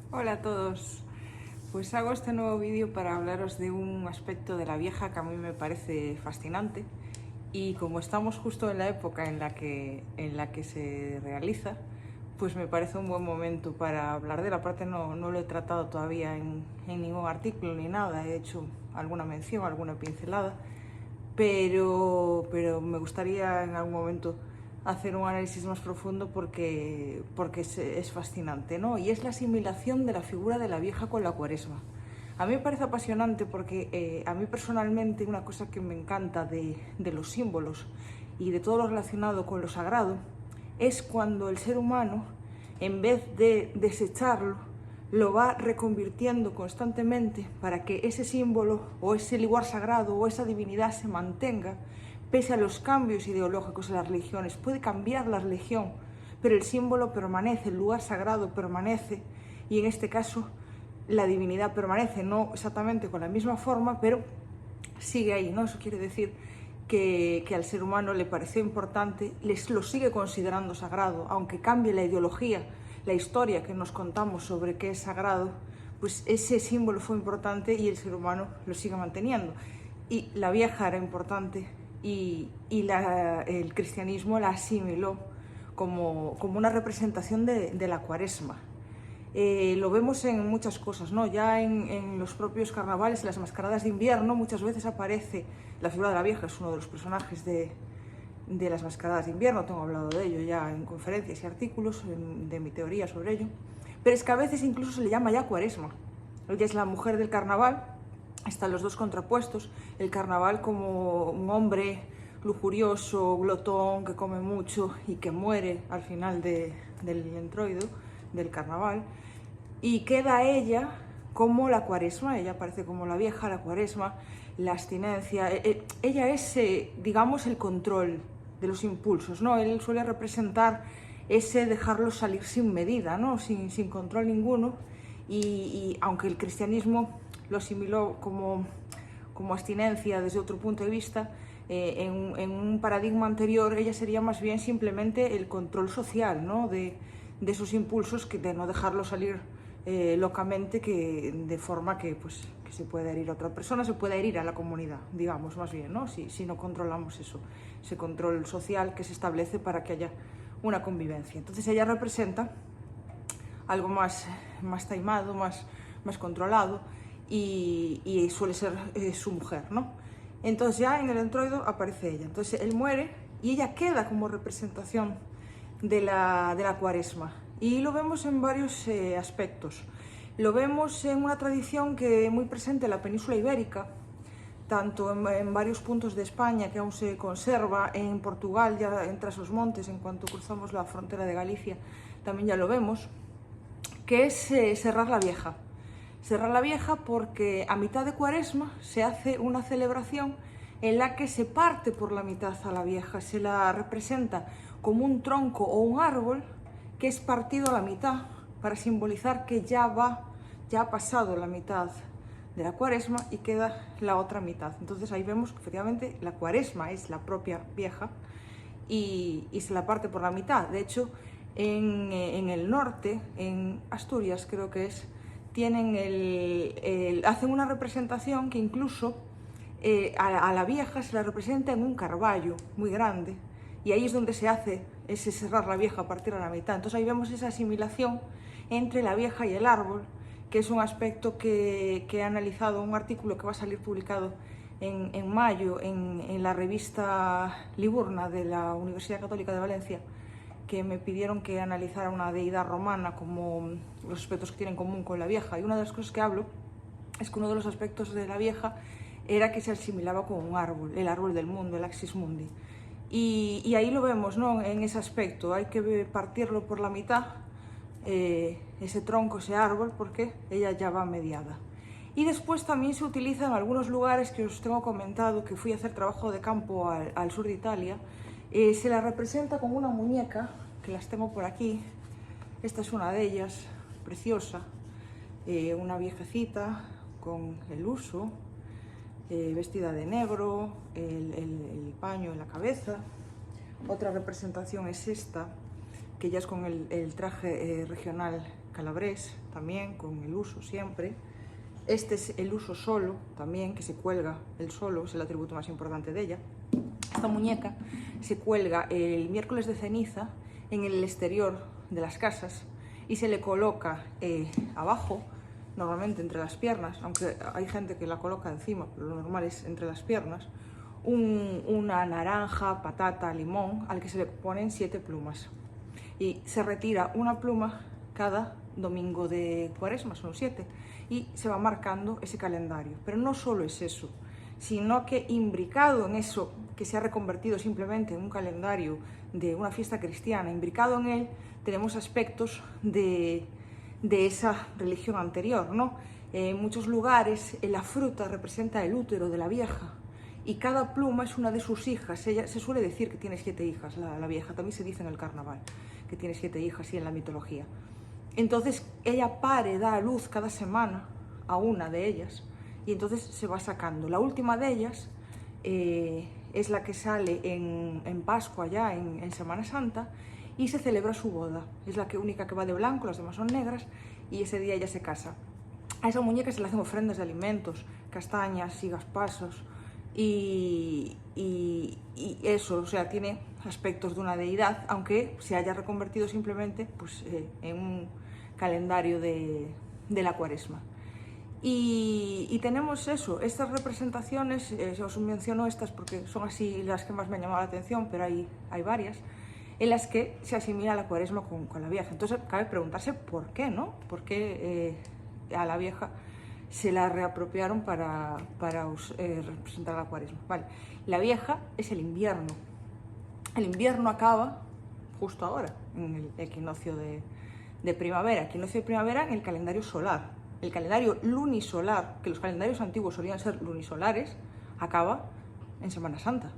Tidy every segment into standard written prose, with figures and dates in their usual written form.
Hola a todos, pues hago este nuevo vídeo para hablaros de un aspecto de la vieja que a mí me parece fascinante y como estamos justo en la época en la que se realiza, pues me parece un buen momento para hablar de la parte. No lo he tratado todavía en ningún artículo ni nada, he hecho alguna mención, alguna pincelada, pero me gustaría en algún momento hacer un análisis más profundo porque es fascinante, ¿no? Y es la asimilación de la figura de la vieja con la Cuaresma. A mí me parece apasionante porque a mí personalmente una cosa que me encanta de los símbolos y de todo lo relacionado con lo sagrado es cuando el ser humano, en vez de desecharlo, lo va reconvirtiendo constantemente para que ese símbolo o ese lugar sagrado o esa divinidad se mantenga pese a los cambios ideológicos de las religiones. Puede cambiar la religión, pero el símbolo permanece, el lugar sagrado permanece y en este caso la divinidad permanece, no exactamente con la misma forma, pero sigue ahí, ¿no? Eso quiere decir que al ser humano le pareció importante, lo sigue considerando sagrado, aunque cambie la ideología, la historia que nos contamos sobre qué es sagrado, pues ese símbolo fue importante y el ser humano lo sigue manteniendo. Y la vieja era importante y el cristianismo la asimiló como una representación de la Cuaresma. Lo vemos en muchas cosas, ¿no? Ya en los propios carnavales, en las mascaradas de invierno, muchas veces aparece la figura de la vieja, es uno de los personajes de las mascaradas de invierno. Tengo hablado de ello ya en conferencias y artículos de mi teoría sobre ello. Pero es que a veces incluso se le llama ya Cuaresma. Ella es la mujer del carnaval, están los dos contrapuestos, el carnaval como un hombre lujurioso, glotón, que come mucho y que muere al final del introito del carnaval, y queda ella como la Cuaresma. Ella aparece como la vieja, la Cuaresma, la abstinencia. Ella es, digamos, el control de los impulsos, ¿no? Él suele representar ese dejarlos salir sin medida, ¿no? Sin control ninguno, y aunque el cristianismo lo asimiló como abstinencia desde otro punto de vista, en un paradigma anterior ella sería más bien simplemente el control social, ¿no? de esos impulsos, de no dejarlos salir locamente, de forma que se pueda herir a otra persona, se pueda herir a la comunidad, digamos, más bien, ¿no? Si no controlamos eso, ese control social que se establece para que haya una convivencia. Entonces ella representa algo más taimado, más controlado, y suele ser su mujer, ¿no? Entonces ya en el introito aparece ella. Entonces él muere y ella queda como representación de la Cuaresma. Y lo vemos en varios aspectos. Lo vemos en una tradición que es muy presente en la península ibérica, tanto en varios puntos de España que aún se conserva, en Portugal ya entre esos montes, en cuanto cruzamos la frontera de Galicia, también ya lo vemos, que es cerrar la vieja. Cerrar la vieja porque a mitad de Cuaresma se hace una celebración en la que se parte por la mitad a la vieja, se la representa como un tronco o un árbol que es partido a la mitad para simbolizar que ya ha pasado la mitad de la Cuaresma y queda la otra mitad. Entonces ahí vemos que efectivamente la Cuaresma es la propia vieja y se la parte por la mitad. De hecho, en el norte, en Asturias creo que es, hacen una representación que incluso a la vieja se la representa en un carballo muy grande, y ahí es donde se hace ese cerrar la vieja, partir a la mitad. Entonces ahí vemos esa asimilación entre la vieja y el árbol, que es un aspecto que he analizado en un artículo que va a salir publicado en mayo en la revista Liburna de la Universidad Católica de Valencia, que me pidieron que analizara una deidad romana, como los aspectos que tiene en común con la vieja. Y una de las cosas que hablo es que uno de los aspectos de la vieja era que se asimilaba con un árbol, el árbol del mundo, el axis mundi. Y ahí lo vemos, ¿no? En ese aspecto hay que partirlo por la mitad, ese tronco, ese árbol, porque ella ya va mediada. Y después también se utiliza en algunos lugares que os tengo comentado, que fui a hacer trabajo de campo al sur de Italia. Se la representa con una muñeca, que las tengo por aquí. Esta es una de ellas, preciosa, una viejecita con el huso, vestida de negro, el paño en la cabeza. Otra representación es esta, que ya es con el traje regional calabrés también, con el uso siempre. Este es el uso solo también, que se cuelga el solo, es el atributo más importante de ella. Esta muñeca se cuelga el miércoles de ceniza en el exterior de las casas y se le coloca abajo, normalmente entre las piernas, aunque hay gente que la coloca encima, pero lo normal es entre las piernas, una naranja, patata, limón, al que se le ponen 7 plumas. Y se retira una pluma cada domingo de Cuaresma, son 7, y se va marcando ese calendario. Pero no solo es eso, sino que imbricado en eso, que se ha reconvertido simplemente en un calendario de una fiesta cristiana, imbricado en él, tenemos aspectos de esa religión anterior, ¿no? En muchos lugares la fruta representa el útero de la vieja y cada pluma es una de sus hijas. Ella se suele decir que tiene 7 hijas, la vieja, también se dice en el carnaval que tiene 7 hijas y en la mitología. Entonces ella da a luz cada semana a una de ellas y entonces se va sacando. La última de ellas es la que sale en Pascua, ya en Semana Santa, y se celebra su boda. Es la única que va de blanco, las demás son negras, y ese día ella se casa. A esa muñeca se le hacen ofrendas de alimentos, castañas, higas pasos, y eso, o sea, tiene aspectos de una deidad, aunque se haya reconvertido simplemente pues, en un calendario de la Cuaresma. Y tenemos eso, estas representaciones, os menciono estas porque son así las que más me han llamado la atención, pero hay varias, en las que se asimila la Cuaresma con la vieja. Entonces cabe preguntarse por qué, ¿no? ¿Por qué a la vieja se la reapropiaron para representar la Cuaresma? Vale. La vieja es el invierno. El invierno acaba justo ahora, en el equinoccio de primavera. Equinoccio de primavera en el calendario solar. El calendario lunisolar, que los calendarios antiguos solían ser lunisolares, acaba en Semana Santa.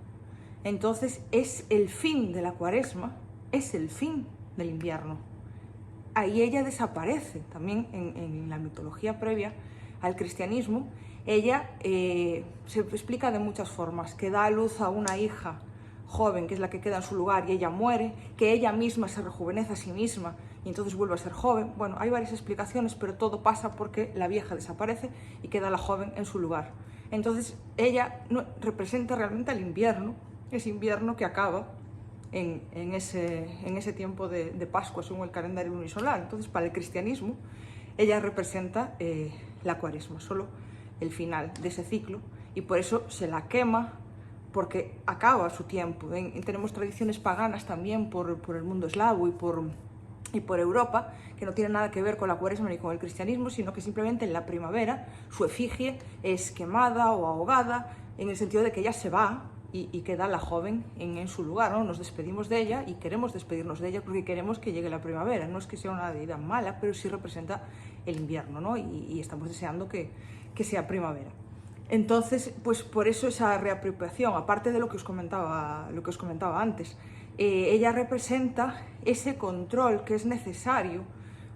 Entonces es el fin de la Cuaresma, es el fin del invierno. Ahí ella desaparece. También en la mitología previa al cristianismo, ella se explica de muchas formas, que da a luz a una hija joven, que es la que queda en su lugar, y ella muere, que ella misma se rejuvenece a sí misma y entonces vuelve a ser joven. Bueno, hay varias explicaciones, pero todo pasa porque la vieja desaparece y queda la joven en su lugar. Entonces ella representa realmente al invierno, ese invierno que acaba en ese tiempo de Pascua, según el calendario lunisolar. Entonces, para el cristianismo, ella representa la Cuaresma, solo el final de ese ciclo, y por eso se la quema, porque acaba su tiempo. Tenemos tradiciones paganas también por el mundo eslavo y por Europa, que no tienen nada que ver con la Cuaresma ni con el cristianismo, sino que simplemente en la primavera su efigie es quemada o ahogada, en el sentido de que ella se va y queda la joven en su lugar, ¿no? Nos despedimos de ella y queremos despedirnos de ella porque queremos que llegue la primavera. No es que sea una deidad mala, pero sí representa el invierno, ¿no? Y estamos deseando que sea primavera. Entonces, pues por eso esa reapropiación, aparte de lo que os comentaba antes, ella representa ese control que es necesario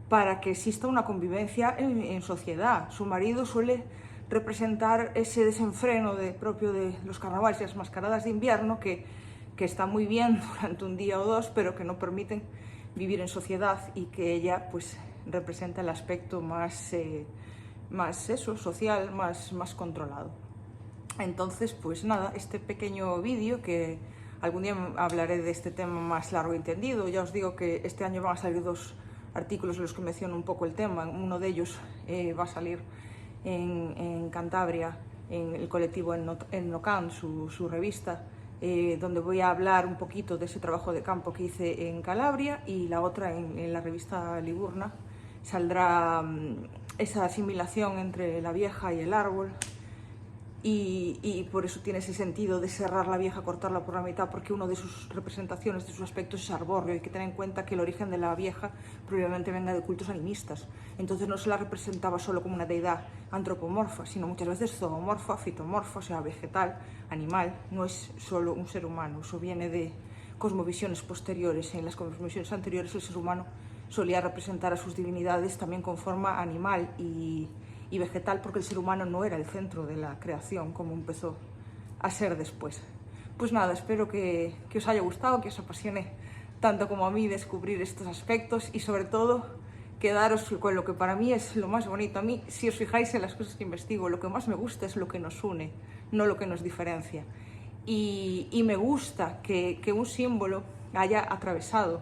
para que exista una convivencia en sociedad. Su marido suele representar ese desenfreno propio de los carnavales y las mascaradas de invierno que está muy bien durante un día o dos, pero que no permiten vivir en sociedad, y que ella pues representa el aspecto más social, más controlado. Entonces, pues nada, este pequeño vídeo, que algún día hablaré de este tema más largo y entendido. Ya os digo que este año van a salir 2 artículos en los que menciono un poco el tema. Uno de ellos va a salir en Cantabria, en el colectivo Ennocan, su revista, donde voy a hablar un poquito de ese trabajo de campo que hice en Calabria, y la otra en la revista Liburna saldrá esa asimilación entre la vieja y el árbol, y por eso tiene ese sentido de cerrar la vieja, cortarla por la mitad, porque una de sus representaciones, de sus aspectos, es arbóreo. Hay que tener en cuenta que el origen de la vieja probablemente venga de cultos animistas. Entonces no se la representaba solo como una deidad antropomorfa, sino muchas veces zoomorfa, fitomorfa, o sea, vegetal, animal. No es solo un ser humano, eso viene de cosmovisiones posteriores. En las cosmovisiones anteriores el ser humano solía representar a sus divinidades también con forma animal y vegetal, porque el ser humano no era el centro de la creación como empezó a ser después. Pues nada, espero que os haya gustado, que os apasione tanto como a mí descubrir estos aspectos, y sobre todo quedaros con lo que para mí es lo más bonito. A mí, si os fijáis en las cosas que investigo, lo que más me gusta es lo que nos une, no lo que nos diferencia. Y me gusta que un símbolo haya atravesado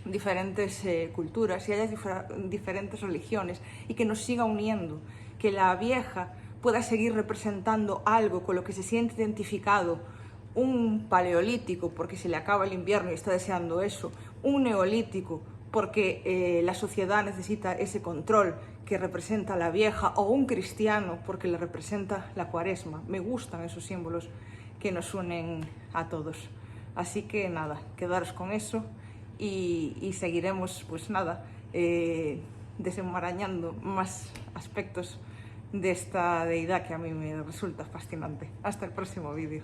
diferentes culturas y haya diferentes religiones y que nos siga uniendo, que la vieja pueda seguir representando algo con lo que se siente identificado, un paleolítico porque se le acaba el invierno y está deseando eso, un neolítico porque la sociedad necesita ese control que representa la vieja, o un cristiano porque le representa la cuaresma. Me gustan esos símbolos que nos unen a todos. Así que nada, quedaros con eso y seguiremos, pues nada, desenmarañando más aspectos de esta deidad que a mí me resulta fascinante. Hasta el próximo vídeo.